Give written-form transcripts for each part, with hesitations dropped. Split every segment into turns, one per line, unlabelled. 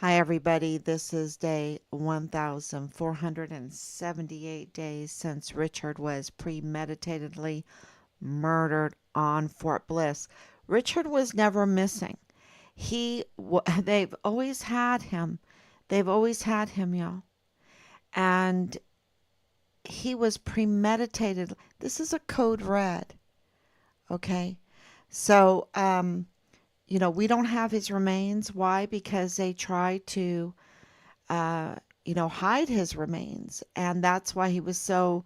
Hi, everybody. This is day 1478 days since Richard was premeditatedly murdered on Fort Bliss. Richard was never missing. They've always had him. They've always had him, y'all. And he was premeditated. This is a code red, okay? So, we don't have his remains. Why? Because they tried to uh, hide his remains. And that's why he was so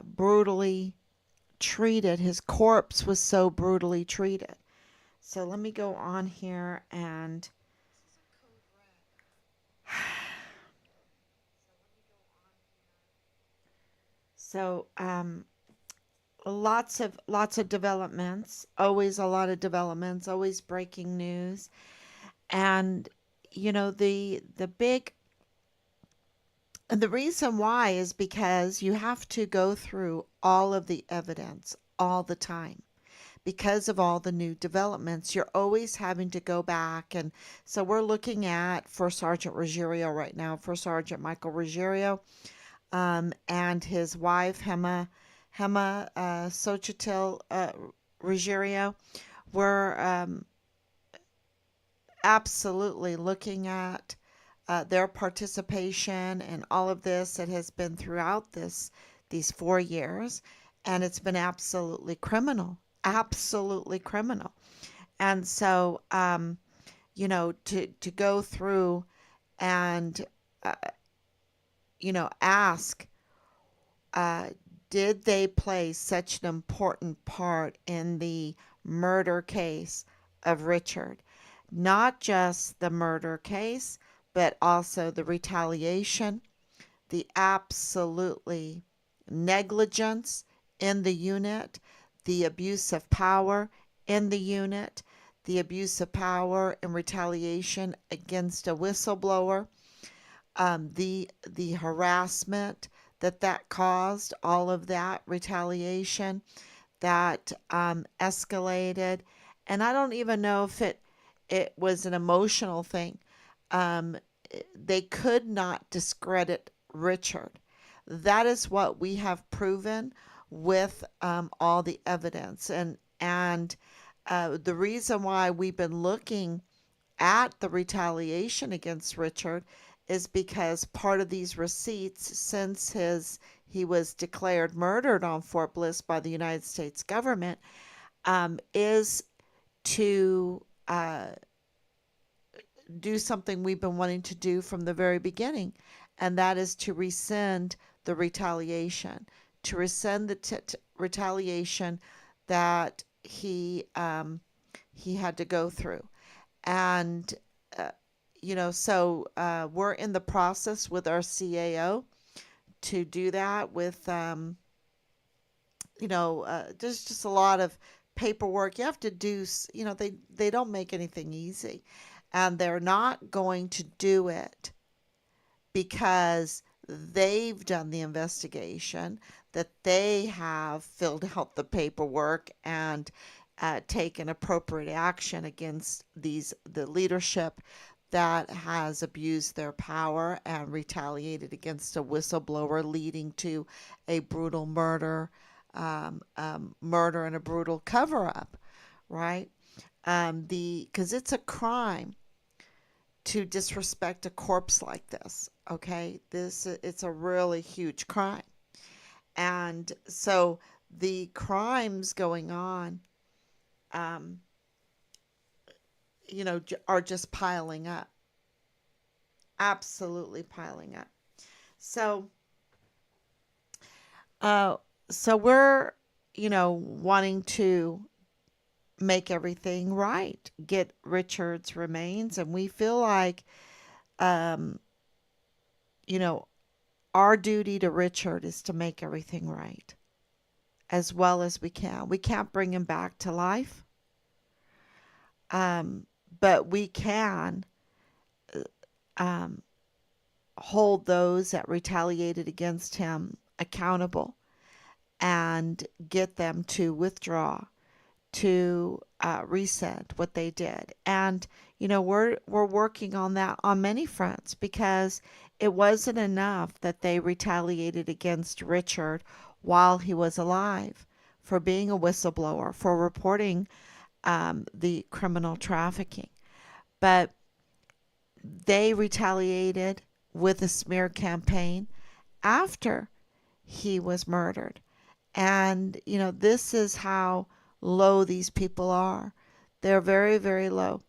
brutally treated. His corpse was so brutally treated. So let me go on here and so lots of developments, always a lot of developments, always breaking news. And the reason why is because you have to go through all of the evidence all the time. Because of all the new developments, you're always having to go back. And so we're looking at First Sergeant Ruggiero right now, First Sergeant Michael Ruggiero, and his wife, Hema Xochitl Ruggiero. We're absolutely looking at their participation and all of this that has been throughout these 4 years, and it's been absolutely criminal. And so, to go through and uh, ask, uh, did they play such an important part in the murder case of Richard? Not just the murder case, but also the retaliation, the absolutely negligence in the unit, the abuse of power in the unit, the abuse of power and retaliation against a whistleblower, the harassment that caused, all of that retaliation that escalated. And I don't even know if it was an emotional thing. Um, they could not discredit Richard. That is what we have proven with all the evidence, and the reason why we've been looking at the retaliation against Richard is because part of these receipts, since his he was declared murdered on Fort Bliss by the United States government, is to do something we've been wanting to do from the very beginning, and that is to rescind the retaliation, to rescind the retaliation that he had to go through. And, uh, we're in the process with our CAO to do that with, there's just a lot of paperwork you have to do. They don't make anything easy. And they're not going to do it because they've done the investigation, that they have filled out the paperwork and taken appropriate action against the leadership that has abused their power and retaliated against a whistleblower, leading to a brutal murder and a brutal cover up, right? Because it's a crime to disrespect a corpse like this. Okay, it's a really huge crime, and so the crimes going on, um, are just piling up, absolutely piling up. So, uh, so we're wanting to make everything right, get Richard's remains, and we feel like um, you know our duty to Richard is to make everything right as well as we can. We can't bring him back to life, um, but we can um, hold those that retaliated against him accountable and get them to withdraw, to rescind what they did. And we're working on that on many fronts because it wasn't enough that they retaliated against Richard while he was alive for being a whistleblower, for reporting the criminal trafficking. But they retaliated with a smear campaign after he was murdered. And, this is how low these people are. They're very, very low.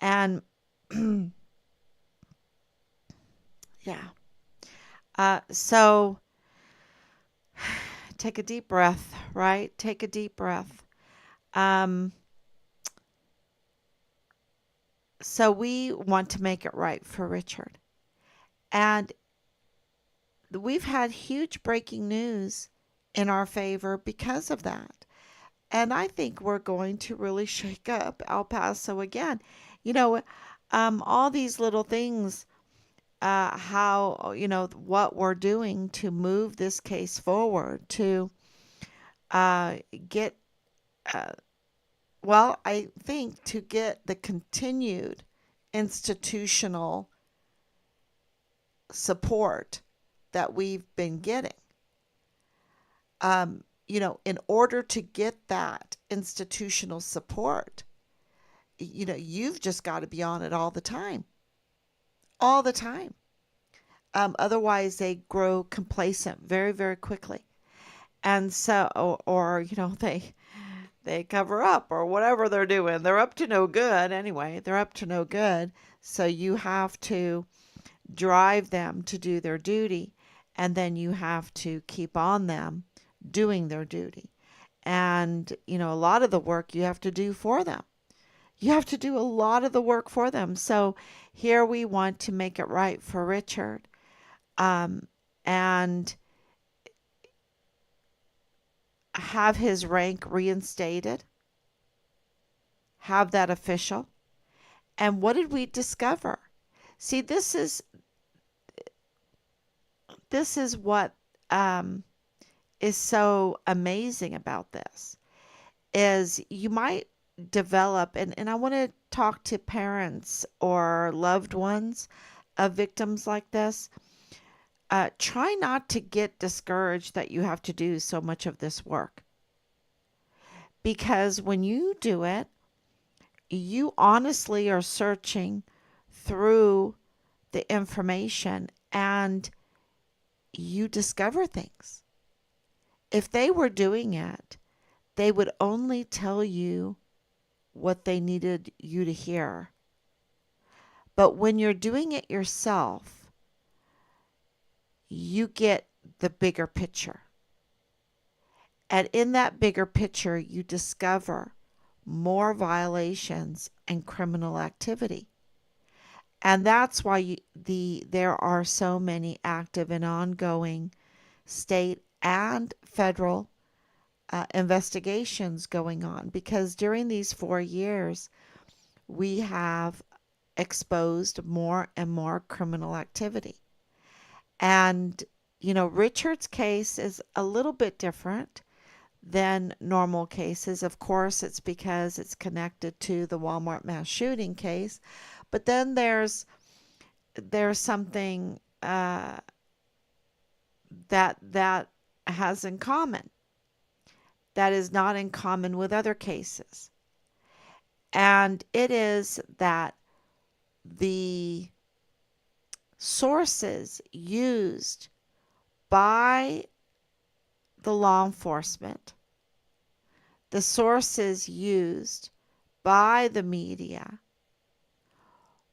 And yeah. So take a deep breath, right? Take a deep breath. Um, so we want to make it right for Richard. And we've had huge breaking news in our favor because of that. And I think we're going to really shake up El Paso again. You know, all these little things, how, what we're doing to move this case forward, to uh, get, uh, well, I think to get the continued institutional support that we've been getting. In order to get that institutional support, you've just got to be on it all the time, all the time. Otherwise, they grow complacent very, very quickly. And so, they cover up or whatever they're doing. They're up to no good anyway. They're up to no good. So you have to drive them to do their duty, and then you have to keep on them doing their duty. And, a lot of the work you have to do for them. You have to do a lot of the work for them. So here we want to make it right for Richard, and have his rank reinstated, have that official. And what did we discover? See, this is what is so amazing about this is you might develop, and I want to talk to parents or loved ones of victims like this. Try not to get discouraged that you have to do so much of this work, because when you do it, you honestly are searching through the information and you discover things. If they were doing it, they would only tell you what they needed you to hear. But when you're doing it yourself, you get the bigger picture. And in that bigger picture, you discover more violations and criminal activity. And that's why there are so many active and ongoing state and federal investigations going on, because during these 4 years, we have exposed more and more criminal activity. And, Richard's case is a little bit different than normal cases. Of course, it's because it's connected to the Walmart mass shooting case. But then there's something that has in common that is not in common with other cases. And it is that the sources used by the law enforcement, the sources used by the media,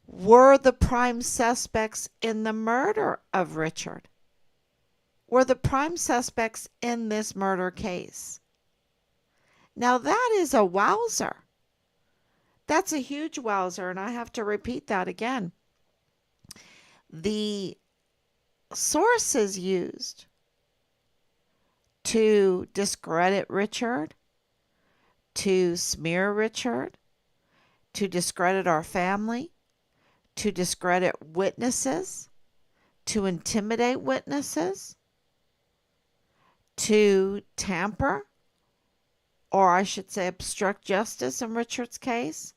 were the prime suspects in the murder of Richard, were the prime suspects in this murder case. Now that is a wowzer. That's a huge wowzer, and I have to repeat that again. The sources used to discredit Richard, to smear Richard, to discredit our family, to discredit witnesses, to intimidate witnesses, to tamper or I should say obstruct justice in Richard's case,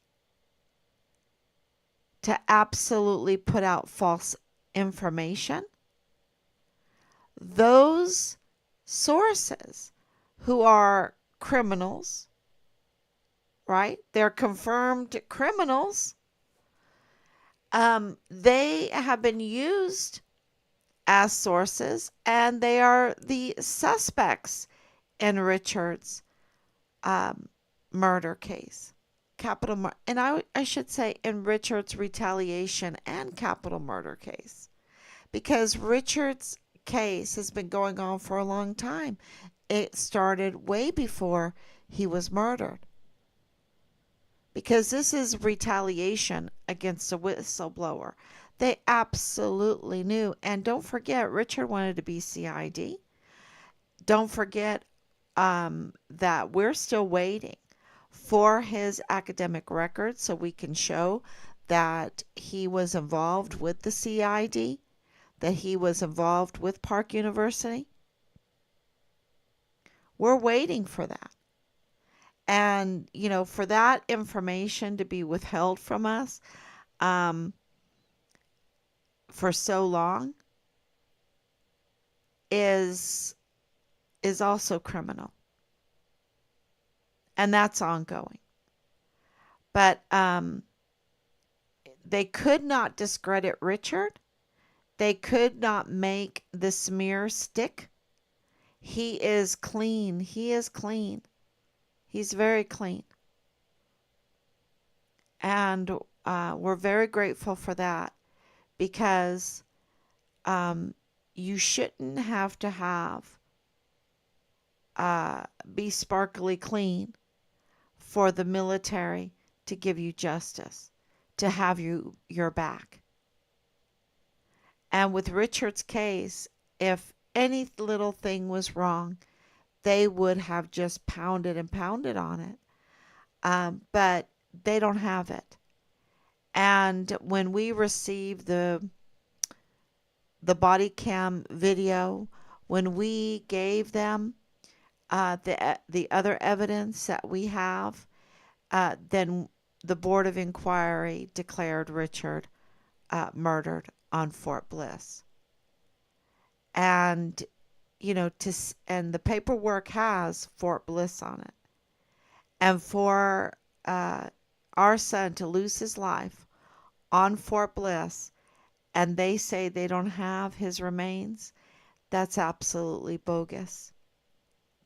to absolutely put out false information, those sources who are criminals, right? They're confirmed criminals. They have been used as sources, and they are the suspects in Richard's um, murder case. And I should say in Richard's retaliation and capital murder case. Because Richard's case has been going on for a long time. It started way before he was murdered. Because this is retaliation against a whistleblower. They absolutely knew. And don't forget, Richard wanted to be CID. Don't forget that we're still waiting for his academic record so we can show that he was involved with the CID, that he was involved with Park University. We're waiting for that. And, for that information to be withheld from us um, for so long is also criminal. And that's ongoing. But they could not discredit Richard. They could not make the smear stick. He is clean. He is clean. He's very clean. And we're very grateful for that, because you shouldn't have to be sparkly clean for the military to give you justice, to have your back. And with Richard's case, if any little thing was wrong, they would have just pounded and pounded on it. But they don't have it. And when we receive the body cam video, when we gave them the other evidence that we have, then the Board of Inquiry declared Richard murdered on Fort Bliss. And and the paperwork has Fort Bliss on it. And for our son to lose his life on Fort Bliss, and they say they don't have his remains, that's absolutely bogus.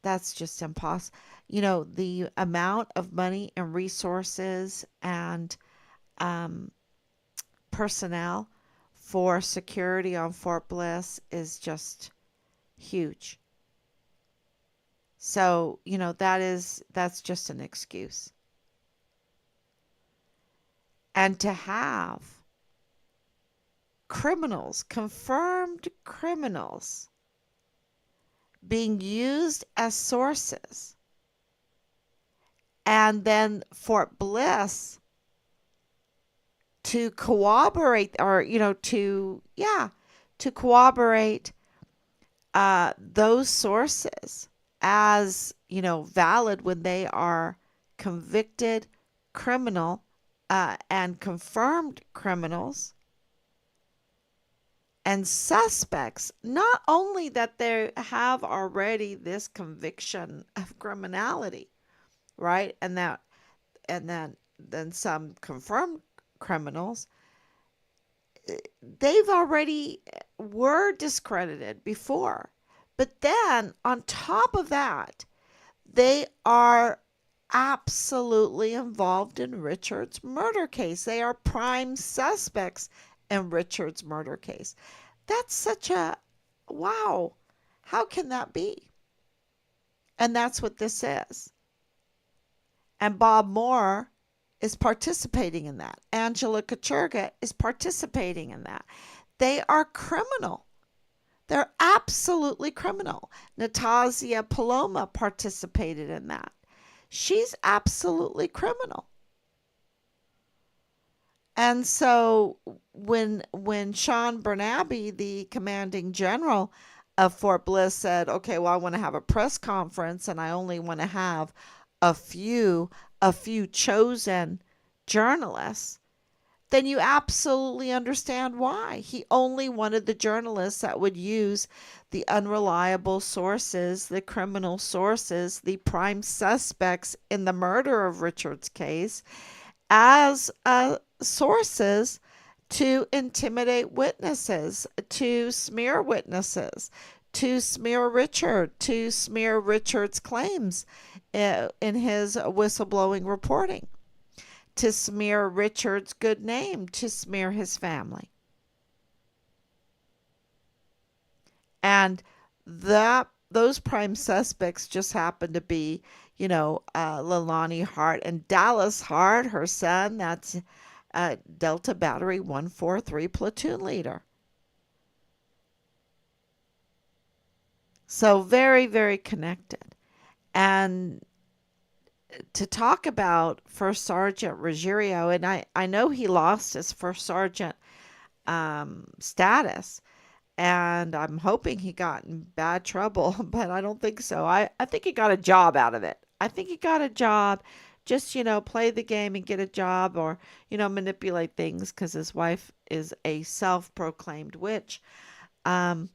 That's just impossible. The amount of money and resources and personnel for security on Fort Bliss is just huge. So, that's just an excuse. And to have criminals, confirmed criminals, being used as sources, and then Fort Bliss to corroborate, or to corroborate those sources as valid when they are convicted criminal and confirmed criminals and suspects. Not only that they have already this conviction of criminality, right, and then some confirmed criminals, they've already were discredited before. But then on top of that, they are absolutely involved in Richard's murder case. They are prime suspects in Richard's murder case. That's such a wow. How can that be? And that's what this is. And Bob Moore is participating in that. Angela Kachurga is participating in that. They are criminal. They're absolutely criminal. Natasha Paloma participated in that. She's absolutely criminal. And so when Sean Bernabe, the commanding general of Fort Bliss, said, okay, well, I want to have a press conference and I only want to have a few a few chosen journalists, then you absolutely understand why. He only wanted the journalists that would use the unreliable sources, the criminal sources, the prime suspects in the murder of Richard's case as sources to intimidate witnesses, to smear witnesses, to smear Richard, to smear Richard's claims in his whistleblowing reporting, to smear Richard's good name, to smear his family. And that those prime suspects just happen to be, Leilani Hart and Dallas Hart, her son. That's Delta Battery 143 platoon leader. So very, very connected. And to talk about First Sergeant Ruggiero, and I know he lost his First Sergeant status, and I'm hoping he got in bad trouble, but I don't think so. I think he got a job out of it. I think he got a job, just, play the game and get a job or, manipulate things because his wife is a self proclaimed witch. Um,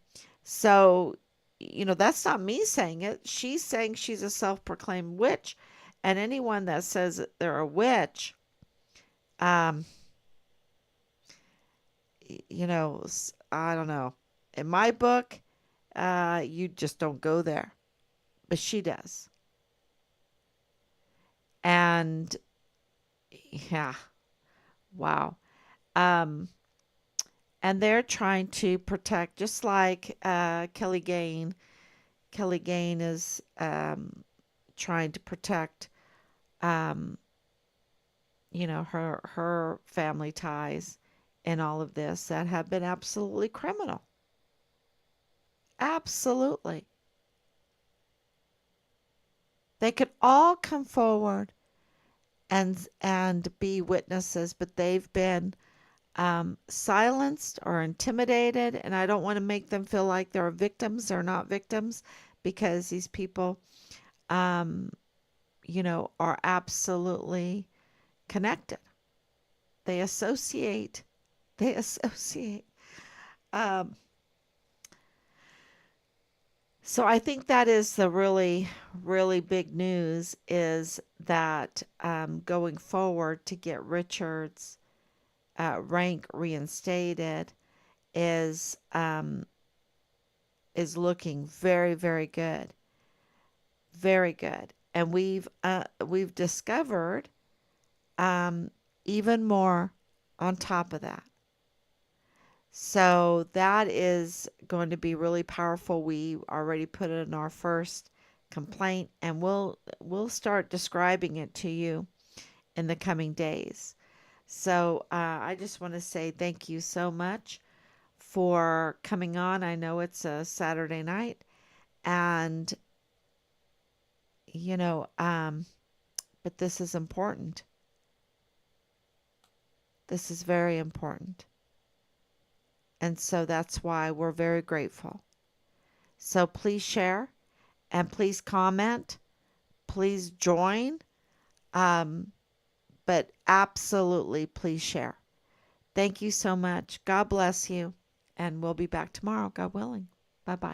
so, that's not me saying it. She's saying she's a self proclaimed witch. And anyone that says that they're a witch, um, I don't know. In my book, you just don't go there. But she does. And yeah, wow. Um, and they're trying to protect, just like Kelly Gain. Kelly Gain is trying to protect, um, her family ties in all of this that have been absolutely criminal. Absolutely. They could all come forward and be witnesses, but they've been silenced or intimidated, and I don't want to make them feel like they're victims. They're not victims because these people, um, are absolutely connected. They associate. They associate. Um, so I think that is the really, really big news is that going forward to get Richard's rank reinstated is is looking very, very good, very good. And we've discovered um, even more on top of that. So that is going to be really powerful. We already put it in our first complaint, and we'll start describing it to you in the coming days. So I just want to say thank you so much for coming on. I know it's a Saturday night, and you know, um, but this is important. This is very important. And so that's why we're very grateful. So please share and please comment. Please join. Um, but absolutely, please share. Thank you so much. God bless you. And we'll be back tomorrow, God willing. Bye bye.